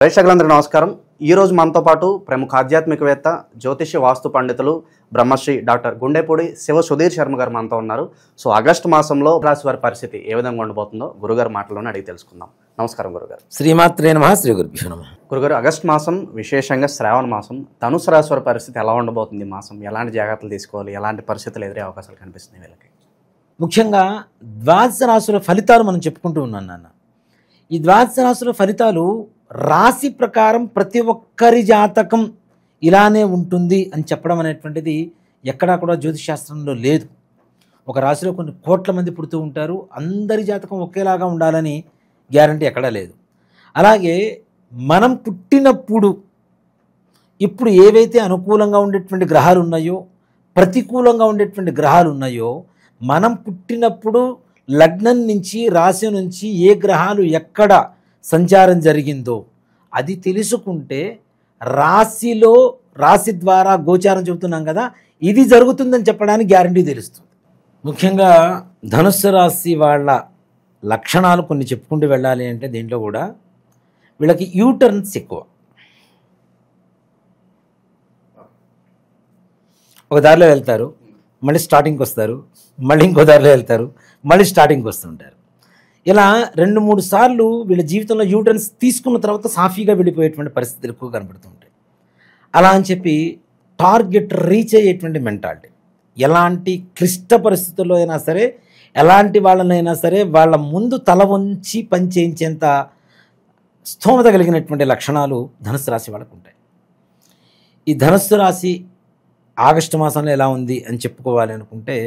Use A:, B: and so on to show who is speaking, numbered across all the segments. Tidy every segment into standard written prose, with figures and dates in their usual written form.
A: ప్రేక్షకులందరికీ నమస్కారం. ఈరోజు మనతో పాటు ప్రముఖ ఆధ్యాత్మికవేత్త, జ్యోతిష్య వాస్తు పండితులు, బ్రహ్మశ్రీ డాక్టర్ గుండెపూడి శివ సుధీర్ శర్మ గారు మనతో ఉన్నారు. సో ఆగస్టు మాసంలో రాశి వారి పరిస్థితి ఏ విధంగా ఉండబోతుందో గురుగారు మాటల్లోనే అడిగి తెలుసుకుందాం. నమస్కారం గురుగారు.
B: శ్రీమాత్రే నమః. శ్రీ గురుభ్యో నమః.
A: గురుగారు, ఆగస్టు మాసం విశేషంగా శ్రావణ మాసం, ధనుసు రాశి వారి పరిస్థితి ఎలా ఉండబోతుంది? ఈ మాసం ఎలాంటి జాగ్రత్తలు తీసుకోవాలి, ఎలాంటి పరిస్థితులు ఎదురే అవకాశాలు కనిపిస్తున్నాయి వీళ్ళకి?
B: ముఖ్యంగా ద్వాదశ రాశుల ఫలితాలు మనం చెప్పుకుంటూ ఉన్నాం నాన్న. ఈ ద్వాదశ రాశుల ఫలితాలు రాశి ప్రకారం ప్రతి ఒక్కరి జాతకం ఇలానే ఉంటుంది అని చెప్పడం అనేటువంటిది ఎక్కడా కూడా జ్యోతిషాస్త్రంలో లేదు. ఒక రాశిలో కొన్ని కోట్ల మంది పుడుతూ ఉంటారు, అందరి జాతకం ఒకేలాగా ఉండాలని గ్యారంటీ ఎక్కడా లేదు. అలాగే మనం పుట్టినప్పుడు ఇప్పుడు ఏవైతే అనుకూలంగా ఉండేటువంటి గ్రహాలు ఉన్నాయో, ప్రతికూలంగా ఉండేటువంటి గ్రహాలు ఉన్నాయో, మనం పుట్టినప్పుడు లగ్నం నుంచి రాశి నుంచి ఏ గ్రహాలు ఎక్కడ సంచారం జరిగిందో అది తెలుసుకుంటే రాశి ద్వారా గోచారం చెబుతున్నాం కదా, ఇది జరుగుతుందని చెప్పడానికి గ్యారంటీ తెలుస్తుంది. ముఖ్యంగా ధనుస్సు రాశి వాళ్ళ లక్షణాలు కొన్ని చెప్పుకుంటూ వెళ్ళాలి అంటే దీంట్లో కూడా వీళ్ళకి యూటర్న్స్ ఎక్కువ. ఒక దారిలో వెళ్తారు, మళ్ళీ స్టార్టింగ్కి వస్తారు, మళ్ళీ ఇంకో దారిలో వెళ్తారు, మళ్ళీ స్టార్టింగ్కి వస్తుంటారు. ఇలా 2-3 సార్లు వీళ్ళ జీవితంలో యూటర్న్స్ తీసుకున్న తర్వాత సాఫీగా వెళ్ళిపోయేటువంటి పరిస్థితులు ఎక్కువ కనబడుతూ ఉంటాయి. అలా అని చెప్పి టార్గెట్ రీచ్ అయ్యేటువంటి మెంటాలిటీ, ఎలాంటి క్లిష్ట పరిస్థితుల్లో అయినా సరే, ఎలాంటి వాళ్ళనైనా సరే వాళ్ళ ముందు తల వంచి పని చేయించేంత స్థోమత కలిగినటువంటి లక్షణాలు ధనుస్సు రాశి వాళ్ళకు ఉంటాయి. ఈ ధనుస్సు రాశి ఆగస్టు మాసంలో ఎలా ఉంది అని చెప్పుకోవాలి అనుకుంటే,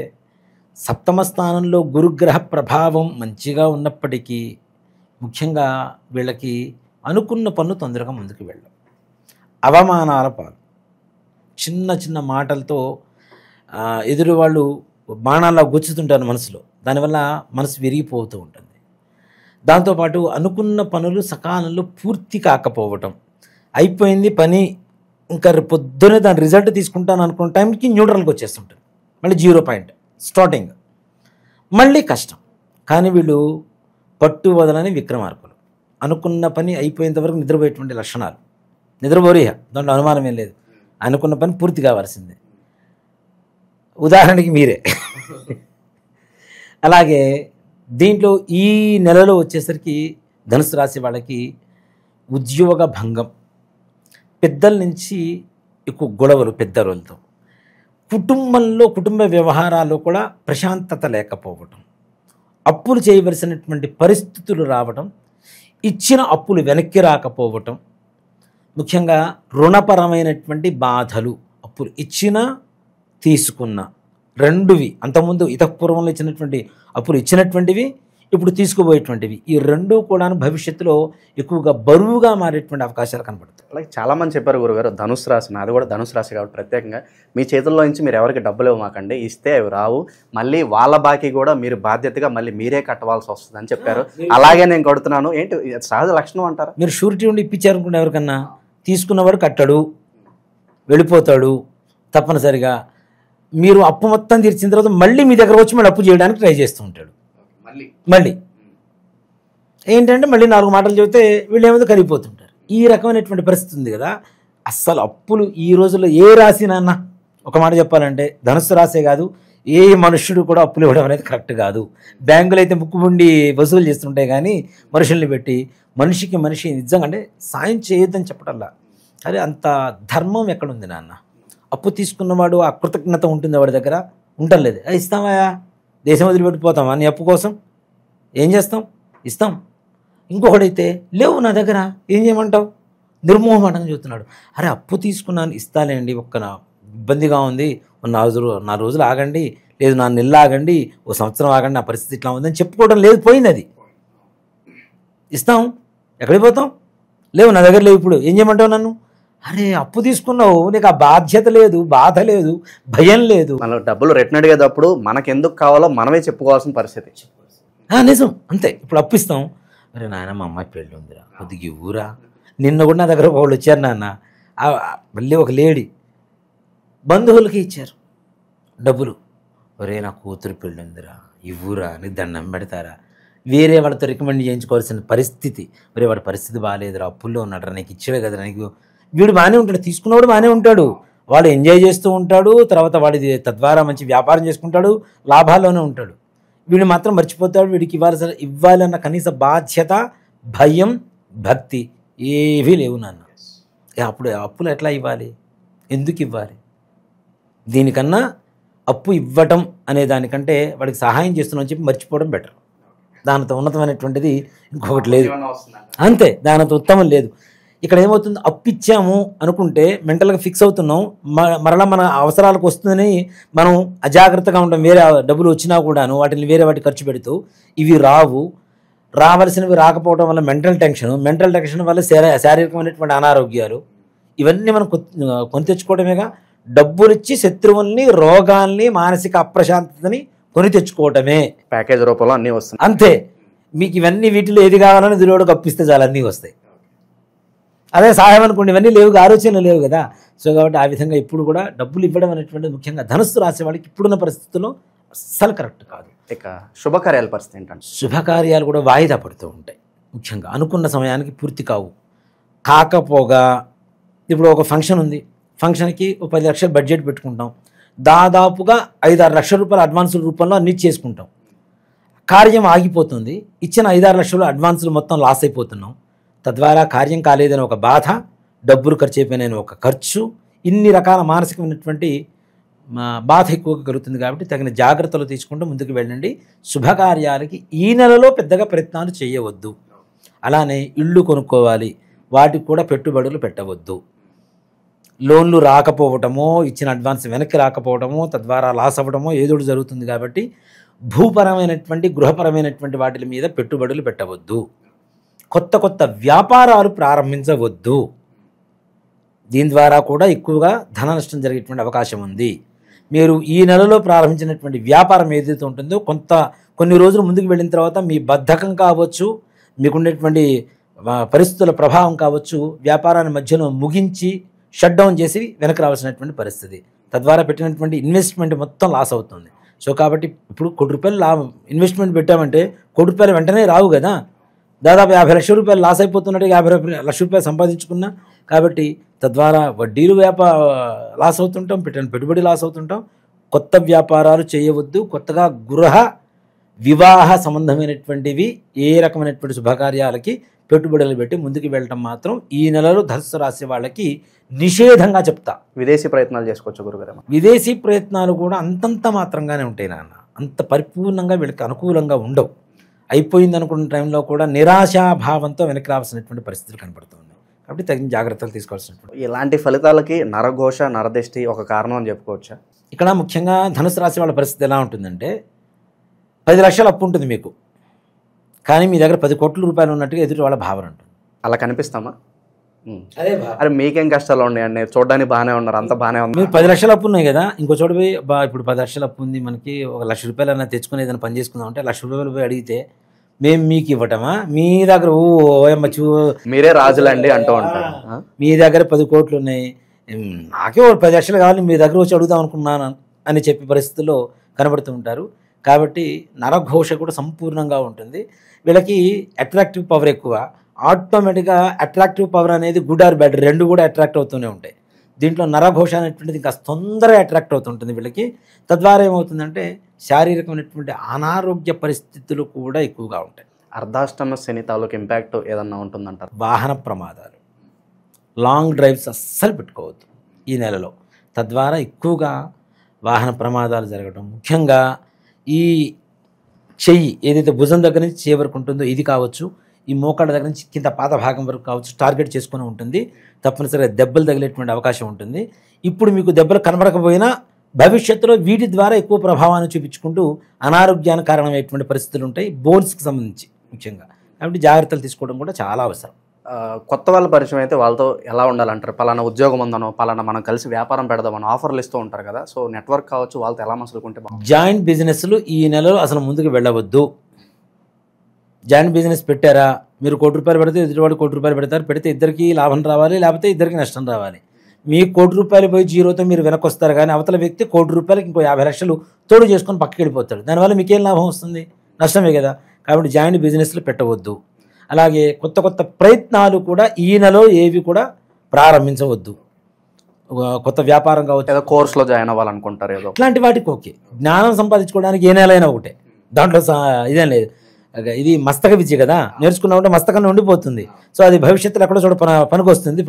B: సప్తమ స్థానంలో గురుగ్రహ ప్రభావం మంచిగా ఉన్నప్పటికీ ముఖ్యంగా వీళ్ళకి అనుకున్న పనులు తొందరగా ముందుకు వెళ్ళవు. అవమానాల పాలు, చిన్న చిన్న మాటలతో ఎదురు వాళ్ళు బాణాల్లో గుచ్చుతుంటారు మనసులో, దానివల్ల మనసు విరిగిపోతూ ఉంటుంది. దాంతోపాటు అనుకున్న పనులు సకాలంలో పూర్తి కాకపోవటం, అయిపోయింది పని, ఇంకా పొద్దునే దాని రిజల్ట్ తీసుకుంటాను అనుకున్న టైంకి న్యూట్రల్కి వచ్చేస్తుంటుంది, మళ్ళీ 0 పాయింట్ స్టార్టింగ్, మళ్ళీ కష్టం. కానీ వీళ్ళు పట్టు వదలని విక్రమార్కులు. అనుకున్న పని అయిపోయేంత వరకు నిద్రపోయేటువంటి లక్షణాలు, నిద్రపోరిహ, దాంట్లో అనుమానం ఏం లేదు. అనుకున్న పని పూర్తి కావాల్సిందే. ఉదాహరణకి మీరే. అలాగే దీంట్లో ఈ నెలలో వచ్చేసరికి ధనుసు రాశి వాళ్ళకి ఉద్యోగ భంగం, పెద్దల నుంచి ఎక్కువ గొడవలు పెద్దలతో, కుటుంబ వ్యవహారాల్లో కూడా ప్రశాంతత లేకపోవటం, అప్పులు చేయవలసినటువంటి పరిస్థితులు రావటం, ఇచ్చిన అప్పులు వెనక్కి రాకపోవటం, ముఖ్యంగా రుణపరమైనటువంటి బాధలు, అప్పులు ఇచ్చినా తీసుకున్నా రెండువి, అంతకుముందు ఇతపూర్వంలో ఇచ్చినటువంటి అప్పులు ఇచ్చినటువంటివి, ఇప్పుడు తీసుకుపోయేటువంటివి, ఈ రెండూ కూడా భవిష్యత్తులో ఎక్కువగా బరువుగా మారేటువంటి అవకాశాలు కనబడతాయి.
A: అలాగే చాలామంది చెప్పారు గురుగారు, ధనుసు రాశి, నాది కూడా ధనుసు రాశి కాబట్టి ప్రత్యేకంగా మీ చేతుల్లో నుంచి మీరు ఎవరికి డబ్బులు ఇవ్వమాకండి, ఇస్తే అవి రావు, మళ్ళీ వాళ్ళ బాకీ కూడా మీరు బాధ్యతగా మళ్ళీ మీరే కట్టవలసి వస్తుంది అని చెప్పారు. అలాగే నేను కడుతున్నాను. ఏంటి సహజ లక్షణం అంటారా?
B: మీరు షూరిటీ ఉండి ఇప్పించారనుకుంటే ఎవరికన్నా, తీసుకున్నవాడు కట్టడు, వెళ్ళిపోతాడు తప్పనిసరిగా. మీరు అప్పు మొత్తం తీర్చిన తర్వాత మళ్ళీ మీ దగ్గర వచ్చి మళ్ళీ అప్పు చేయడానికి ట్రై చేస్తూ ఉంటాడు. మళ్ళీ ఏంటంటే మళ్ళీ 4 మాటలు చెబితే వీళ్ళు ఏమైనా కరిగిపోతుంటారు. ఈ రకమైనటువంటి పరిస్థితి ఉంది కదా. అస్సలు అప్పులు ఈ రోజుల్లో ఏ రాశి నాన్న, ఒక మాట చెప్పాలంటే ధనుస్సు రాసే కాదు, ఏ మనుష్యుడు కూడా అప్పులు ఇవ్వడం అనేది కరెక్ట్ కాదు. బ్యాంకులు అయితే ముక్కుబుండి వసూలు చేస్తుంటాయి, కానీ మనుషుల్ని పెట్టి మనిషికి మనిషి నిజంగా అంటే సాయం చేయొద్దని చెప్పటల్లా. అరే అంత ధర్మం ఎక్కడుంది నాన్న? అప్పు తీసుకున్నవాడు ఆ కృతజ్ఞత ఉంటుంది వాడి దగ్గర, ఉండటం లేదు. ఇస్తామా, దేశం వదిలిపెట్టిపోతామా నీ అప్పు కోసం? ఏం చేస్తాం? ఇస్తాం. ఇంకొకడైతే లేవు నా దగ్గర, ఏం చేయమంటావు? నిర్మోహమాటంగా చెబుతున్నాడు. అరే అప్పు తీసుకున్నాను, ఇస్తాలేండి, ఇబ్బందిగా ఉంది, 4 రోజులు ఆగండి, లేదు 4 నెలలు ఆగండి, 1 సంవత్సరం ఆగండి, నా పరిస్థితి ఇట్లా ఉందని చెప్పుకోవడం లేదు, పోయింది అది. ఇస్తాం, ఎక్కడికి పోతాం? లేవు నా దగ్గర, లేవు, ఇప్పుడు ఏం చేయమంటావు నన్ను? అరే అప్పు తీసుకున్నావు, నీకు ఆ బాధ్యత లేదు, బాధ లేదు, భయం లేదు.
A: మనం డబ్బులు రిటర్న్ అడిగేటప్పుడు మనకెందుకు కావాలో మనమే చెప్పుకోవాల్సిన పరిస్థితి.
B: నిజం, అంతే. ఇప్పుడు అప్పు ఇస్తాం, అరే నాయన మా అమ్మాయి పెళ్ళి ఉందిరా, కొద్దిగా ఇవ్వురా. నిన్న కూడా నా దగ్గర వాళ్ళు వచ్చారు నాన్న, మళ్ళీ ఒక లేడీ బంధువులకి ఇచ్చారు డబ్బులు, ఒరే నా కూతురు పెళ్ళి ఉందిరా, ఇవ్వురా, నీ దండం పెడతారా, వేరే వాళ్ళతో రికమెండ్ చేయించుకోవాల్సిన పరిస్థితి. మరి వాడి పరిస్థితి బాగాలేదురా, అప్పుల్లో ఉన్నాడు, నీకు ఇచ్చేవే కదా నీకు. వీడు బాగానే ఉంటాడు, తీసుకున్నవాడు బాగానే ఉంటాడు, వాడు ఎంజాయ్ చేస్తూ ఉంటాడు, తర్వాత వాడి తద్వారా మంచి వ్యాపారం చేసుకుంటాడు, లాభాల్లోనే ఉంటాడు. వీడు మాత్రం మర్చిపోతాడు, వీడికి ఇవ్వాలన్న కనీస బాధ్యత, భయం, భక్తి ఏవీ లేవు నాన్న. అప్పుడు అప్పులు ఎట్లా ఇవ్వాలి, ఎందుకు ఇవ్వాలి? దీనికన్నా అప్పు ఇవ్వటం అనే దానికంటే వాడికి సహాయం చేస్తున్నామని చెప్పి మర్చిపోవడం బెటర్. దానితో ఉన్నతమైనటువంటిది ఇంకొకటి లేదు, అంతే, దానితో ఉత్తమం లేదు. ఇక్కడ ఏమవుతుంది, అప్పు ఇచ్చాము అనుకుంటే మెంటల్గా ఫిక్స్ అవుతున్నాం, మరలా మన అవసరాలకు వస్తుందని మనం అజాగ్రత్తగా ఉంటాం. వేరే డబ్బులు వచ్చినా కూడాను వాటిని వేరే వాటి ఖర్చు పెడుతూ ఇవి రావాల్సినవి రాకపోవడం వల్ల మెంటల్ టెన్షన్ వల్ల శారీరకమైనటువంటి అనారోగ్యాలు, ఇవన్నీ మనం కొని తెచ్చుకోవడమేగా. డబ్బులు ఇచ్చి శత్రువుల్ని, రోగాల్ని, మానసిక అప్రశాంతతని కొని తెచ్చుకోవటమే.
A: ప్యాకేజ్ రూపంలో అన్నీ వస్తాయి,
B: అంతే. మీకు ఇవన్నీ వీటిలో ఏది కావాలని దుర్యోడు అప్పిస్తే చాలా అన్నీ వస్తాయి. అదే సహాయం అనుకోండి, ఇవన్నీ లేవు, ఆలోచనలు లేవు కదా. సో కాబట్టి ఆ విధంగా ఇప్పుడు కూడా డబ్బులు ఇవ్వడం అనేటువంటిది ముఖ్యంగా ధనుస్సు రాసే వాళ్ళకి ఇప్పుడున్న పరిస్థితుల్లో అస్సలు కరెక్ట్ కాదు.
A: ఇక శుభకార్యాల పరిస్థితి ఏంటంటే,
B: శుభకార్యాలు కూడా వాయిదా పడుతూ ఉంటాయి. ముఖ్యంగా అనుకున్న సమయానికి పూర్తి కాకపోగా ఇప్పుడు ఒక ఫంక్షన్ ఉంది, ఫంక్షన్కి ఒక 10 లక్షలు బడ్జెట్ పెట్టుకుంటాం, దాదాపుగా 5-6 లక్షల రూపాయల అడ్వాన్సుల రూపంలో అన్నీ చేసుకుంటాం. కార్యం ఆగిపోతుంది, ఇచ్చిన 5-6 లక్షలు అడ్వాన్సులు మొత్తం లాస్ అయిపోతున్నాం. తద్వారా కార్యం కాలేదని ఒక బాధ, డబ్బులు ఖర్చు అయిపోయిన ఒక ఖర్చు, ఇన్ని రకాల మానసికమైనటువంటి బాధ ఎక్కువగా కలుగుతుంది. కాబట్టి తగిన జాగ్రత్తలు తీసుకుంటూ ముందుకు వెళ్ళండి. శుభకార్యాలకి ఈ నెలలో పెద్దగా ప్రయత్నాలు చేయవద్దు. అలానే ఇళ్ళు కొనుక్కోవాలి, వాటికి కూడా పెట్టుబడులు పెట్టవద్దు. లోన్లు రాకపోవటమో, ఇచ్చిన అడ్వాన్స్ వెనక్కి రాకపోవటమో, తద్వారా లాస్ అవ్వడమో ఏదో జరుగుతుంది. కాబట్టి భూపరమైనటువంటి, గృహపరమైనటువంటి వాటి మీద పెట్టుబడులు పెట్టవద్దు. కొత్త వ్యాపారాలు ప్రారంభించవద్దు. దీని ద్వారా కూడా ఎక్కువగా ధన నష్టం జరిగేటువంటి అవకాశం ఉంది. మీరు ఈ నెలలో ప్రారంభించినటువంటి వ్యాపారం ఏదైతే ఉంటుందో కొన్ని రోజులు ముందుకు వెళ్ళిన తర్వాత మీ బద్ధకం కావచ్చు, మీకుండేటువంటి పరిస్థితుల ప్రభావం కావచ్చు, వ్యాపారాన్ని మధ్యలో ముగించి షట్ డౌన్ చేసి వెనక్కి రావాల్సినటువంటి పరిస్థితి. తద్వారా పెట్టినటువంటి ఇన్వెస్ట్మెంట్ మొత్తం లాస్ అవుతుంది. సో కాబట్టి ఇప్పుడు ₹1 ఇన్వెస్ట్మెంట్ పెట్టామంటే ₹1 వెంటనే రావు కదా. దాదాపు 50 లక్షల రూపాయలు లాస్ అయిపోతున్నట్టు 50 లక్షల రూపాయలు సంపాదించుకున్నా. కాబట్టి తద్వారా వడ్డీలు లాస్ అవుతుంటాం, పెట్టిన పెట్టుబడి లాస్ అవుతుంటాం. కొత్త వ్యాపారాలు చేయవద్దు. కొత్తగా గృహ వివాహ సంబంధమైనటువంటివి ఏ రకమైనటువంటి శుభకార్యాలకి పెట్టుబడులు పెట్టి ముందుకు వెళ్ళటం మాత్రం ఈ నెలలో ధనుస్సు రాశి వాళ్ళకి నిషేధంగా చెప్తా.
A: విదేశీ ప్రయత్నాలు చేసుకోవచ్చు గురుగారు.
B: విదేశీ ప్రయత్నాలు కూడా అంతంత మాత్రంగానే ఉంటాయి నాన్న, అంత పరిపూర్ణంగా వీళ్ళకి అనుకూలంగా ఉండవు. అయిపోయింది అనుకున్న టైంలో కూడా నిరాశాభావంతో వెనక్కి రావాల్సినటువంటి పరిస్థితులు కనబడుతుంది. కాబట్టి తగిన జాగ్రత్తలు తీసుకోవాల్సినటువంటి.
A: ఇలాంటి ఫలితాలకి నరఘోష, నరదిష్టి ఒక కారణం అని చెప్పుకోవచ్చా?
B: ఇక్కడ ముఖ్యంగా ధనుసు రాశి వాళ్ళ పరిస్థితి ఎలా ఉంటుందంటే, 10 లక్షలు అప్పు ఉంటుంది మీకు, కానీ మీ దగ్గర 10 కోట్ల రూపాయలు ఉన్నట్టుగా ఎదుటి వాళ్ళ భావన ఉంటుంది.
A: అలా కనిపిస్తామా? అరే మీకేం కష్టాలు ఉన్నాయండి, చూడడానికి బాగానే ఉన్నారు, అంత బాగానే ఉంది.
B: మీరు 10 లక్షలు అప్పు ఉన్నాయి కదా, ఇంకో చోట పోయి ఇప్పుడు 10 లక్షలు అప్పు ఉంది, మనకి ₹1,00,000 అన్న తెచ్చుకుని ఏదైనా పని చేసుకుందాం అంటే ₹1,00,000 పోయి అడిగితే మేము మీకు ఇవ్వటమా? మీ దగ్గర
A: మీరే రాజులండి అంటూ ఉంటారు.
B: మీ దగ్గర 10 కోట్లు ఉన్నాయి, నాకే 10 లక్షలు కావాలి, మీ దగ్గర వచ్చి అడుగుదాం అనుకున్నాను అని చెప్పే పరిస్థితుల్లో కనబడుతూ ఉంటారు. కాబట్టి నరఘోష కూడా సంపూర్ణంగా ఉంటుంది. వీళ్ళకి అట్రాక్టివ్ పవర్ ఎక్కువ. ఆటోమేటిక్గా అట్రాక్టివ్ పవర్ అనేది గుడ్ ఆర్ బ్యాడ్ రెండు కూడా అట్రాక్ట్ అవుతూనే ఉంటాయి. దీంట్లో నరఘోష అనేటువంటిది ఇంకా తొందరగా అట్రాక్ట్ అవుతుంటుంది వీళ్ళకి. తద్వారా ఏమవుతుందంటే శారీరకమైనటువంటి అనారోగ్య పరిస్థితులు కూడా ఎక్కువగా ఉంటాయి.
A: అర్ధాష్టమ శని తాలూకు ఇంపాక్ట్ ఏదన్నా ఉంటుందంటారు?
B: వాహన ప్రమాదాలు, లాంగ్ డ్రైవ్స్ అస్సలు పెట్టుకోవద్దు ఈ నెలలో. తద్వారా ఎక్కువగా వాహన ప్రమాదాలు జరగడం, ముఖ్యంగా ఈ చెయ్యి ఏదైతే భుజం దగ్గర నుంచి చేయ వరకు ఉంటుందో ఇది కావచ్చు, ఈ మోకాళ్ళ దగ్గర నుంచి కింద పాద భాగం వరకు కావచ్చు, టార్గెట్ చేసుకుని ఉంటుంది. తప్పనిసరిగా దెబ్బలు తగిలేటువంటి అవకాశం ఉంటుంది. ఇప్పుడు మీకు దెబ్బలు కనబడకపోయినా భవిష్యత్తులో వీటి ద్వారా ఎక్కువ ప్రభావాన్ని చూపించుకుంటూ అనారోగ్యానికి కారణమయ్యేటువంటి పరిస్థితులు ఉంటాయి బోన్స్కి సంబంధించి ముఖ్యంగా. కాబట్టి జాగ్రత్తలు తీసుకోవడం కూడా చాలా అవసరం.
A: కొత్త వాళ్ళ పరిచయం అయితే వాళ్ళతో ఎలా ఉండాలంటారు? పలానా ఉద్యోగం ఉందనో, పలానా మనం కలిసి వ్యాపారం పెడదామనో ఆఫర్లు ఇస్తూ ఉంటారు కదా, సో నెట్వర్క్ కావచ్చు, వాళ్ళతో ఎలా మసులుకుంటే
B: జాయింట్ బిజినెస్లు ఈ నెలలో అసలు ముందుకు వెళ్ళవద్దు. జాయింట్ బిజినెస్ పెట్టారా, మీరు ₹1,00,000 పెడితే ఎదుటివాడు ₹1,00,000 పెడతారు. పెడితే ఇద్దరికి లాభం రావాలి, లేకపోతే ఇద్దరికి నష్టం రావాలి. మీ ₹1,00,000 పోయి జీరోతో మీరు వెనక్కి వస్తారు, కానీ అవతల వ్యక్తి ₹1,00,000 ఇంకో 50 లక్షలు తోడు చేసుకొని పక్కకి వెళ్ళిపోతాడు. దానివల్ల మీకేం లాభం వస్తుంది? నష్టమే కదా. కాబట్టి జాయింట్ బిజినెస్లు పెట్టవద్దు. అలాగే కొత్త కొత్త ప్రయత్నాలు కూడా ఈ నెలలో ఏవి కూడా ప్రారంభించవద్దు. కొత్త వ్యాపారం కావచ్చు,
A: ఏదో కోర్సులో జాయిన్ అవ్వాలనుకుంటారు, ఏదో
B: ఇట్లాంటి వాటికి ఓకే. జ్ఞానం సంపాదించుకోవడానికి ఏ నెల అయినా ఒకటే, దాంట్లో ఇదేం లేదు. ఇది మస్తక విద్య కదా, నేర్చుకున్నా ఉంటే మస్తకంలో ఉండిపోతుంది. సో అది భవిష్యత్తులో ఎక్కడో చోట పనికి వస్తుంది,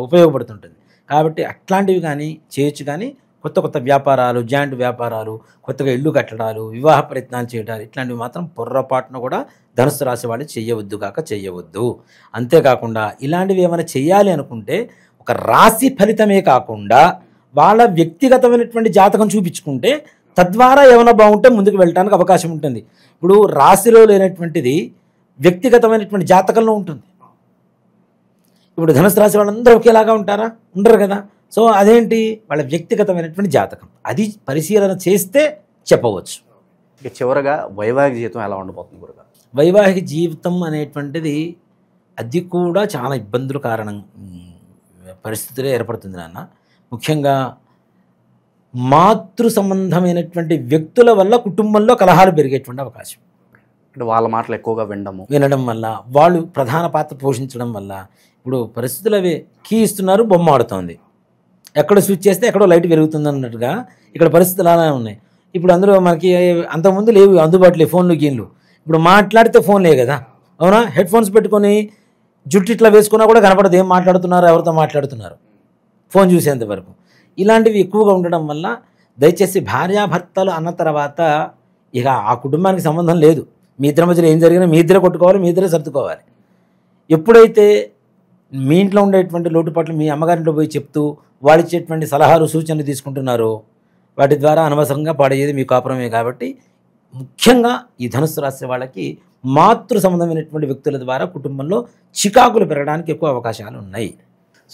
B: ఉపయోగపడుతుంటుంది. కాబట్టి అట్లాంటివి కానీ చేయొచ్చు. కానీ కొత్త కొత్త వ్యాపారాలు, జాయింట్ వ్యాపారాలు, కొత్తగా ఇల్లు కట్టడాలు, వివాహ ప్రయత్నాలు చేయడాలు ఇట్లాంటివి మాత్రం పొర్రపాటున కూడా ధనుసు రాశి వాళ్ళు చెయ్యవద్దు. అంతేకాకుండా ఇలాంటివి ఏమైనా చెయ్యాలి అనుకుంటే ఒక రాశి ఫలితమే కాకుండా వాళ్ళ వ్యక్తిగతమైనటువంటి జాతకం చూపించుకుంటే తద్వారా ఏమైనా బాగుంటే ముందుకు వెళ్ళడానికి అవకాశం ఉంటుంది. ఇప్పుడు రాశిలో లేనటువంటిది వ్యక్తిగతమైనటువంటి జాతకంలో ఉంటుంది. ఇప్పుడు ధనుసు రాశి వాళ్ళందరూ ఒకేలాగా ఉంటారా? ఉండరు కదా. సో అదేంటి, వాళ్ళ వ్యక్తిగతమైనటువంటి జాతకం, అది పరిశీలన చేస్తే చెప్పవచ్చు.
A: ఇక చివరగా వైవాహిక జీవితం ఎలా ఉండబోతుంది గురుగారు?
B: వైవాహిక జీవితం అనేటువంటిది అది కూడా చాలా ఇబ్బందుల కారణం పరిస్థితులే ఏర్పడుతుంది నాన్న. ముఖ్యంగా మాతృ సంబంధమైనటువంటి వ్యక్తుల వల్ల కుటుంబంలో కలహాలు పెరిగేటువంటి అవకాశం.
A: అంటే వాళ్ళ మాటలు ఎక్కువగా వినడం
B: వల్ల, వాళ్ళు ప్రధాన పాత్ర పోషించడం వల్ల ఇప్పుడు పరిస్థితులు అవే. కీ ఇస్తున్నారు, బొమ్మ ఆడుతోంది, ఎక్కడ స్విచ్ చేస్తే ఎక్కడో లైట్ పెరుగుతుంది అన్నట్టుగా ఇక్కడ పరిస్థితులు అలానే ఉన్నాయి. ఇప్పుడు అందులో మనకి అంతకుముందు లేవు అందుబాటులో ఫోన్లు గీన్లు. ఇప్పుడు మాట్లాడితే ఫోన్లే కదా, అవునా? హెడ్ ఫోన్స్ పెట్టుకొని జుట్టు ఇట్లా వేసుకున్నా కూడా కనపడదు ఏం మాట్లాడుతున్నారు, ఎవరితో మాట్లాడుతున్నారు, ఫోన్ చూసేంత వరకు. ఇలాంటివి ఎక్కువగా ఉండడం వల్ల దయచేసి భార్యాభర్తలు అన్న తర్వాత ఇక ఆ కుటుంబానికి సంబంధం లేదు. మీ ఇద్దరి మధ్యలో ఏం జరిగినా మీ ఇద్దరే కొట్టుకోవాలి, మీ ఇద్దరే సర్దుకోవాలి. ఎప్పుడైతే మీ ఇంట్లో ఉండేటువంటి లోటుపాట్లు మీ అమ్మగారింట్లో పోయి చెప్తూ వాళ్ళు ఇచ్చేటువంటి సలహాలు సూచనలు తీసుకుంటున్నారో వాటి ద్వారా అనవసరంగా పాడేది మీ కాపురమే. కాబట్టి ముఖ్యంగా ఈ ధనుస్సు రాశి వాళ్ళకి మాతృ సంబంధమైనటువంటి వ్యక్తుల ద్వారా కుటుంబంలో చికాకులు పెరగడానికి ఎక్కువ అవకాశాలు ఉన్నాయి.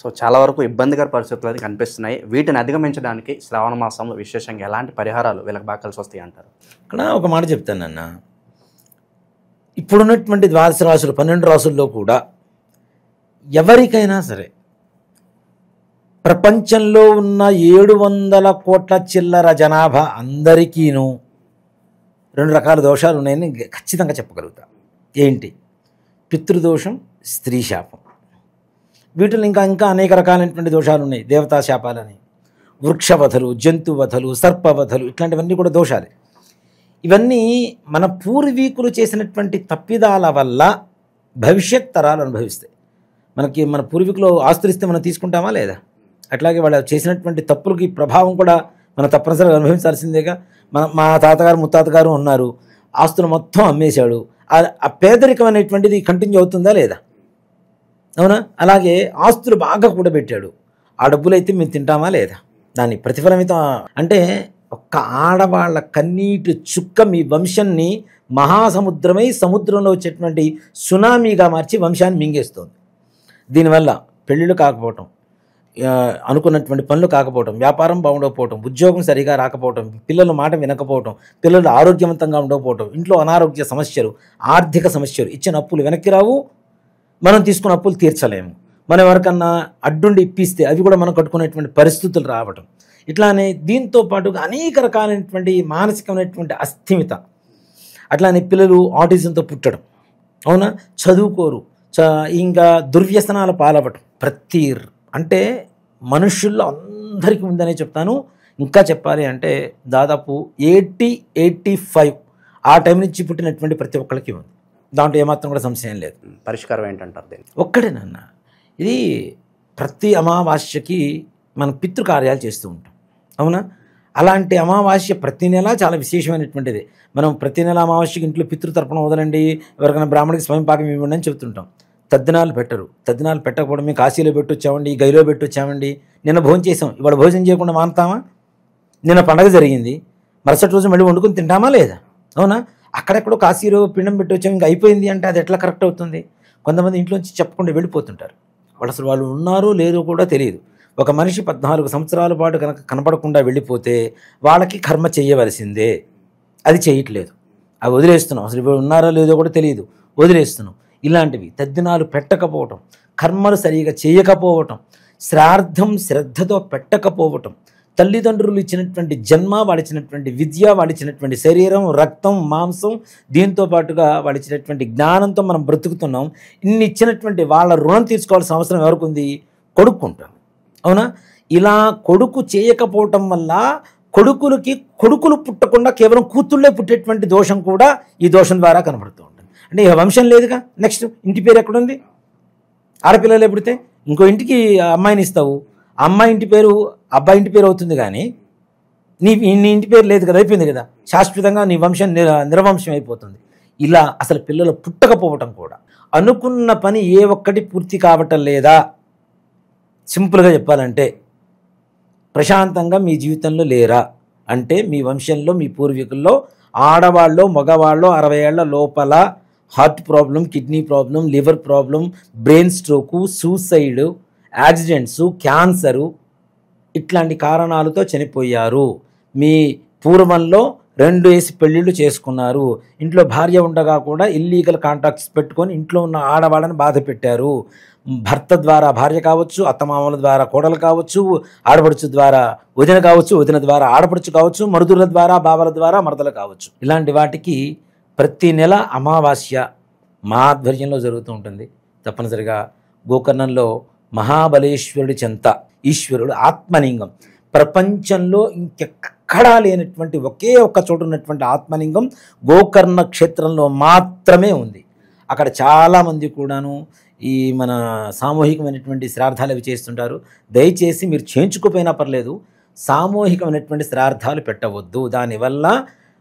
A: సో చాలా వరకు ఇబ్బందికర పరిస్థితులు అయితే కనిపిస్తున్నాయి. వీటిని అధిగమించడానికి శ్రావణ మాసంలో విశేషంగా ఎలాంటి పరిహారాలు వీళ్ళకి బాగా కలిసి వస్తాయి అంటారు?
B: ఇక్కడ ఒక మాట చెప్తాను అన్న, ఇప్పుడున్నటువంటి ద్వాదశ రాశులు 12 రాశుల్లో కూడా ఎవరికైనా సరే ప్రపంచంలో ఉన్న 700 కోట్ల చిల్లర జనాభా అందరికీను 2 రకాల దోషాలు ఉన్నాయని ఖచ్చితంగా చెప్పగలుగుతా. ఏంటి? పితృదోషం, స్త్రీ శాపం. వీటిలో ఇంకా అనేక రకాలైనటువంటి దోషాలు ఉన్నాయి. దేవతా శాపాలని, వృక్షవధలు, జంతువధలు, సర్పవధలు, ఇట్లాంటివన్నీ కూడా దోషాలే. ఇవన్నీ మన పూర్వీకులు చేసినటువంటి తప్పిదాల వల్ల భవిష్యత్ తరాలు అనుభవిస్తాయి. మన పూర్వీకులు ఆస్తులు ఇస్తే మనం తీసుకుంటామా లేదా? అట్లాగే వాళ్ళు చేసినటువంటి తప్పులకి ప్రభావం కూడా మనం తప్పనిసరిగా అనుభవించాల్సిందేగా. మా తాతగారు ముత్తాతగారు ఉన్నారు, ఆస్తులు మొత్తం అమ్మేశాడు, ఆ పేదరికం అనేటువంటిది కంటిన్యూ అవుతుందా లేదా? అవునా? అలాగే ఆస్తులు బాగా కూడబెట్టాడు, ఆ డబ్బులైతే మేము తింటామా లేదా? దాని ప్రతిఫలమితం అంటే ఒక్క ఆడవాళ్ళ కన్నీటి చుక్క మీ వంశాన్ని మహాసముద్రమై సముద్రంలో వచ్చేటువంటి సునామీగా మార్చి వంశాన్ని మింగేస్తుంది. దీనివల్ల పెళ్ళిళ్ళు కాకపోవటం, అనుకున్నటువంటి పనులు కాకపోవటం, వ్యాపారం బాగుండకపోవటం, ఉద్యోగం సరిగా రాకపోవటం, పిల్లల మాట వినకపోవటం, పిల్లలు ఆరోగ్యవంతంగా ఉండకపోవటం, ఇంట్లో అనారోగ్య సమస్యలు, ఆర్థిక సమస్యలు, ఇచ్చిన అప్పులు వెనక్కి రావు, మనం తీసుకున్న అప్పులు తీర్చలేము, మనం ఎవరికన్నా అడ్డుండి ఇప్పిస్తే అవి కూడా మనం కట్టుకునేటువంటి పరిస్థితులు రావటం, ఇట్లానే దీంతో పాటుగా అనేక రకాలైనటువంటి మానసికమైనటువంటి అస్థిమిత, అట్లానే పిల్లలు ఆటిజంతో పుట్టడం, అవునా, చదువుకోరు, ఇంకా దుర్వ్యసనాల పాలవటం. అంటే మనుషుల్లో అందరికీ ఉందనే చెప్తాను. ఇంకా చెప్పాలి అంటే దాదాపు 80-85 ఆ టైం నుంచి పుట్టినటువంటి ప్రతి ఒక్కరికి ఉంది. దాంట్లో ఏమాత్రం కూడా సంశయం లేదు.
A: పరిష్కారం ఏంటంటారు దీన్ని?
B: ఒక్కడేనన్న, ఇది ప్రతి అమావాస్యకి మనం పితృకార్యాలు చేస్తూ ఉంటాం, అవునా? అలాంటి అమావాస్య ప్రతి నెల చాలా విశేషమైనటువంటిది. మనం ప్రతి నెల అమావాస్యకి ఇంట్లో పితృతర్పణ వదలండి, ఎవరికైనా బ్రాహ్మణికి స్వయం పాకం ఇవ్వండి అని చెప్తుంటాం. తద్దినాలు పెట్టరు. తద్దినాలు పెట్టకపోవడం, మేము కాశీలో పెట్టొచ్చామండి, గైలో పెట్టొచ్చామండి, నిన్న భోజనం చేసాం, ఇవాళ భోజనం చేయకుండా మానుతామా? నిన్న పండగ జరిగింది, మరుసటి రోజు మళ్ళీ వండుకొని తింటామా లేదా? అవునా? అక్కడెక్కడో కాశీలో పిండం పెట్టొచ్చాము, ఇంకా అయిపోయింది అంటే అది ఎట్లా కరెక్ట్ అవుతుంది? కొంతమంది ఇంట్లోంచి చెప్పకుండా వెళ్ళిపోతుంటారు. వాళ్ళు ఉన్నారో లేదో కూడా తెలియదు. ఒక మనిషి 14 సంవత్సరాల పాటు కనుక కనపడకుండా వెళ్ళిపోతే వాళ్ళకి కర్మ చేయవలసిందే. అది చేయట్లేదు, అవి వదిలేస్తున్నాం. అసలు ఇప్పుడు ఉన్నారో లేదో కూడా తెలియదు, వదిలేస్తున్నాం. ఇలాంటివి తద్దినాలు పెట్టకపోవటం, కర్మలు సరిగా చేయకపోవటం, శ్రాద్ధం శ్రద్ధతో పెట్టకపోవటం, తల్లిదండ్రులు ఇచ్చినటువంటి జన్మ, వాళ్ళు ఇచ్చినటువంటి విద్య, వాళ్ళు ఇచ్చినటువంటి శరీరం, రక్తం, మాంసం, దీంతో పాటుగా వాళ్ళు ఇచ్చినటువంటి జ్ఞానంతో మనం బ్రతుకుతున్నాం. ఇన్ని ఇచ్చినటువంటి వాళ్ళ రుణం తీర్చుకోవాల్సిన అవసరం ఎవరికి ఉంది? కొడుకుంటాం. అవునా? ఇలా కొడుకు చేయకపోవటం వల్ల కొడుకులు పుట్టకుండా కేవలం కూతుళ్ళే పుట్టేటువంటి దోషం కూడా ఈ దోషం ద్వారా కనబడుతూ ఉంటుంది. అంటే ఇక వంశం లేదుగా. నెక్స్ట్ ఇంటి పేరు ఎక్కడుంది? ఆడపిల్లలే పుడితే ఇంకో ఇంటికి అమ్మాయిని ఇస్తావు, అమ్మాయి ఇంటి పేరు అబ్బాయి ఇంటి పేరు అవుతుంది, కానీ నీ ఇంటి పేరు లేదు కదా, అయిపోయింది కదా, శాశ్వతంగా నీ వంశం నిర్వంశం అయిపోతుంది. ఇలా అసలు పిల్లలు పుట్టకపోవటం కూడా, అనుకున్న పని ఏ ఒక్కటి పూర్తి కావటం లేదా. సింపుల్గా చెప్పాలంటే ప్రశాంతంగా మీ జీవితంలో లేరా అంటే మీ వంశంలో, మీ పూర్వీకుల్లో ఆడవాళ్ళు మగవాళ్ళు 60 ఏళ్ల లోపల heart problem, kidney problem, liver problem, brain stroke, suicide, accidents, cancer ఇట్లాంటి కారణాలతో చనిపోయారు. మీ పూర్వంలో 2 వేసి పెళ్ళిళ్ళు చేసుకున్నారు. ఇంట్లో భార్య ఉండగా కూడా ఇల్లీగల్ కాంట్రాక్ట్స్ పెట్టుకొని ఇంట్లో ఉన్న ఆడవాళ్ళని బాధ పెట్టారు. భర్త ద్వారా భార్య కావచ్చు, అత్తమామల ద్వారా కోడలు కావచ్చు, ఆడపడుచు ద్వారా వదిన కావచ్చు, వదిన ద్వారా ఆడపడుచు కావచ్చు, మరుదుల ద్వారా బావల ద్వారా మరదలు కావచ్చు. ఇలాంటి వాటికి ప్రతి నెల అమావాస్య మా ఆధ్వర్యంలో జరుగుతూ ఉంటుంది. తప్పనిసరిగా గోకర్ణంలో మహాబలేశ్వరుడి చెంత ఈశ్వరుడు ఆత్మలింగం, ప్రపంచంలో ఇంకెక్కడా లేనటువంటి ఒకే ఒక్క చోటు ఉన్నటువంటి ఆత్మలింగం గోకర్ణ క్షేత్రంలో మాత్రమే ఉంది. అక్కడ చాలామంది కూడాను ఈ మన సామూహికమైనటువంటి శ్రార్థాలు అవి చేస్తుంటారు. దయచేసి మీరు చేయించుకోపోయినా పర్లేదు, సామూహికమైనటువంటి శ్రార్థాలు పెట్టవద్దు. దానివల్ల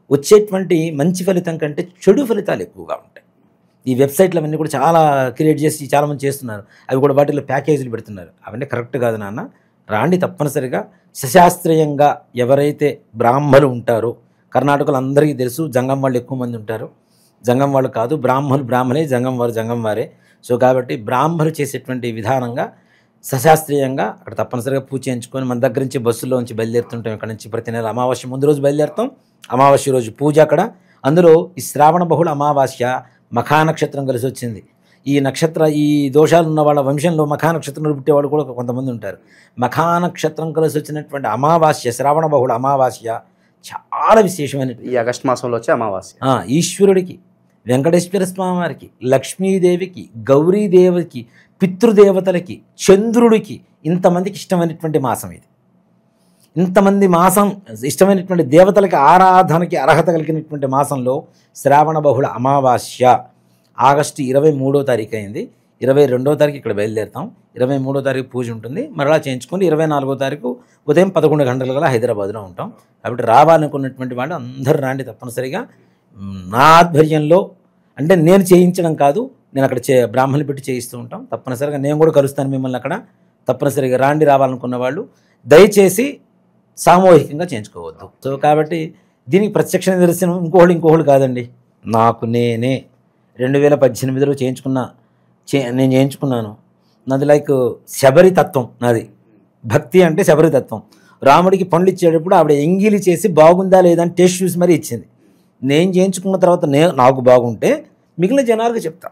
B: వచ్చేటువంటి మంచి ఫలితం కంటే చెడు ఫలితాలు ఎక్కువగా ఉంటాయి. ఈ వెబ్సైట్లు అవన్నీ కూడా చాలా క్రియేట్ చేసి చాలామంది చేస్తున్నారు. అవి కూడా వాటిలో ప్యాకేజీలు పెడుతున్నారు. అవన్నీ కరెక్ట్ కాదు నాన్న. రాండి, తప్పనిసరిగా సశాస్త్రీయంగా ఎవరైతే బ్రాహ్మలు ఉంటారో, కర్ణాటకలో అందరికీ తెలుసు జంగం వాళ్ళు ఎక్కువ మంది ఉంటారు. జంగం వాళ్ళు కాదు, బ్రాహ్మలే, జంగం వారే. సో కాబట్టి బ్రాహ్మలు చేసేటువంటి విధానంగా సశాస్త్రీయంగా అక్కడ తప్పనిసరిగా పూజ చేయించుకొని మన దగ్గర నుంచి బస్సులోంచి బయలుదేరుతుంటాం. ఇక్కడ నుంచి ప్రతి నెల అమావాస్య ముందు రోజు బయలుదేరుతాం. అమావాస్య రోజు పూజ అక్కడ. అందులో ఈ శ్రావణ బహుళ అమావాస్య మఖా నక్షత్రం కలిసి వచ్చింది. ఈ దోషాలు ఉన్న వాళ్ళ వంశంలో మఖా నక్షత్రంలో పుట్టేవాళ్ళు కూడా కొంతమంది ఉంటారు. మఖా నక్షత్రం కలిసి వచ్చినటువంటి అమావాస్య, శ్రావణ బహుళ అమావాస్య చాలా విశేషమైన
A: ఈ ఆగస్టు మాసంలో వచ్చే అమావాస్య.
B: ఈశ్వరుడికి, వెంకటేశ్వర స్వామి వారికి, లక్ష్మీదేవికి, గౌరీదేవికి, పితృదేవతలకి, చంద్రుడికి, ఇంతమందికి ఇష్టమైనటువంటి మాసం ఇది. ఇంతమంది మాసం ఇష్టమైనటువంటి దేవతలకి ఆరాధనకి అర్హత కలిగినటువంటి మాసంలో శ్రావణ బహుళ అమావాస్య ఆగస్టు 23వ తారీఖు అయింది. 22వ తారీఖు ఇక్కడ బయలుదేరుతాం. 23వ తారీఖు పూజ ఉంటుంది. మరలా చేయించుకొని 24వ తారీఖు ఉదయం 11 గంటల కల్లా హైదరాబాద్లో ఉంటాం. కాబట్టి రావాలనుకున్నటువంటి వాళ్ళు అందరూ రాండి. తప్పనిసరిగా నా ఆధ్వర్యంలో, అంటే నేను చేయించడం కాదు, నేను అక్కడ బ్రాహ్మణులు పెట్టి చేయిస్తూ ఉంటాం. తప్పనిసరిగా నేను కూడా కలుస్తాను మిమ్మల్ని అక్కడ. తప్పనిసరిగా రాండి. రావాలనుకున్న వాళ్ళు దయచేసి సామూహికంగా చేయించుకోవద్దు. సో కాబట్టి దీనికి ప్రత్యక్ష నిదర్శనం ఇంకోళ్ళు కాదండి, నాకు నేనే 2018లో నేను చేయించుకున్నాను. నాది లైక్ శబరి తత్వం. నాది భక్తి అంటే శబరి తత్వం. రాముడికి పండ్లు ఇచ్చేటప్పుడు ఆవిడ ఎంగిలి చేసి బాగుందా లేదా అని టేస్ట్ చూసి మరీ ఇచ్చింది. నేను చేయించుకున్న తర్వాత నాకు బాగుంటే మిగిలిన జనాలకు చెప్తా.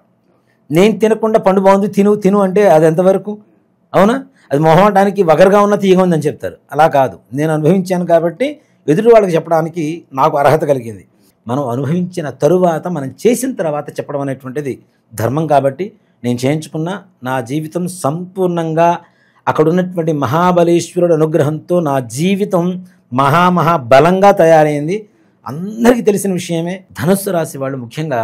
B: నేను తినకుండా పండు బాగుంది తిను అంటే అది ఎంతవరకు? అవునా? అది మొహమాటానికి వగరుగా ఉన్న తీయగా ఉందని చెప్తారు. అలా కాదు, నేను అనుభవించాను కాబట్టి ఎదుటి వాళ్ళకి చెప్పడానికి నాకు అర్హత కలిగింది. మనం అనుభవించిన తరువాత, మనం చేసిన తర్వాత చెప్పడం అనేటువంటిది ధర్మం. కాబట్టి నేను చేయించుకున్న నా జీవితం సంపూర్ణంగా అక్కడ ఉన్నటువంటి మహాబలేశ్వరుడు అనుగ్రహంతో నా జీవితం మహాబలంగా తయారైంది. అందరికీ తెలిసిన విషయమే. ధనుస్సు రాశి వాళ్ళు ముఖ్యంగా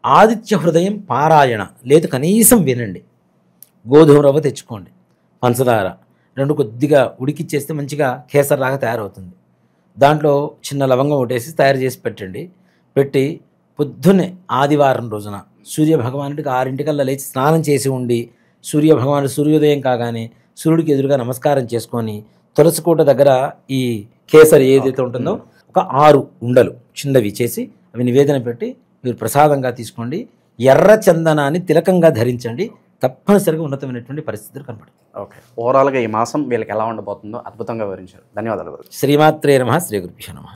B: ఆదిత్య హృదయం పారాయణ లేదు, కనీసం వినండి. గోధుమ రవ్వ తెచ్చుకోండి, పంచదార 2 కొద్దిగా ఉడికిచ్చేస్తే మంచిగా కేసరిలాగా తయారవుతుంది. దాంట్లో చిన్న లవంగం ఒకటేసి తయారు చేసి పెట్టండి. పెట్టి పొద్దున్నే ఆదివారం రోజున సూర్యభగవానుడికి 6 లేచి స్నానం చేసి ఉండి, సూర్యభగవానుడు సూర్యోదయం కాగానే సూర్యుడికి ఎదురుగా నమస్కారం చేసుకొని, తులసి కోట దగ్గర ఈ కేసరి ఏదైతే ఉంటుందో ఒక 6 ఉండలు చిన్నవి చేసి అవి నివేదన పెట్టి మీరు ప్రసాదంగా తీసుకోండి. ఎర్ర చందనాన్ని తిలకంగా ధరించండి. తప్పనిసరిగా ఉన్నతమైనటువంటి పరిస్థితులు కనపడతాయి.
A: ఓకే, ఓవరాల్గా ఈ మాసం వీళ్ళకి ఎలా ఉండబోతుందో అద్భుతంగా వివరించారు. ధన్యవాదాలు.
B: శ్రీమాత్రే నమః. శ్రీ గురుభ్యో నమః.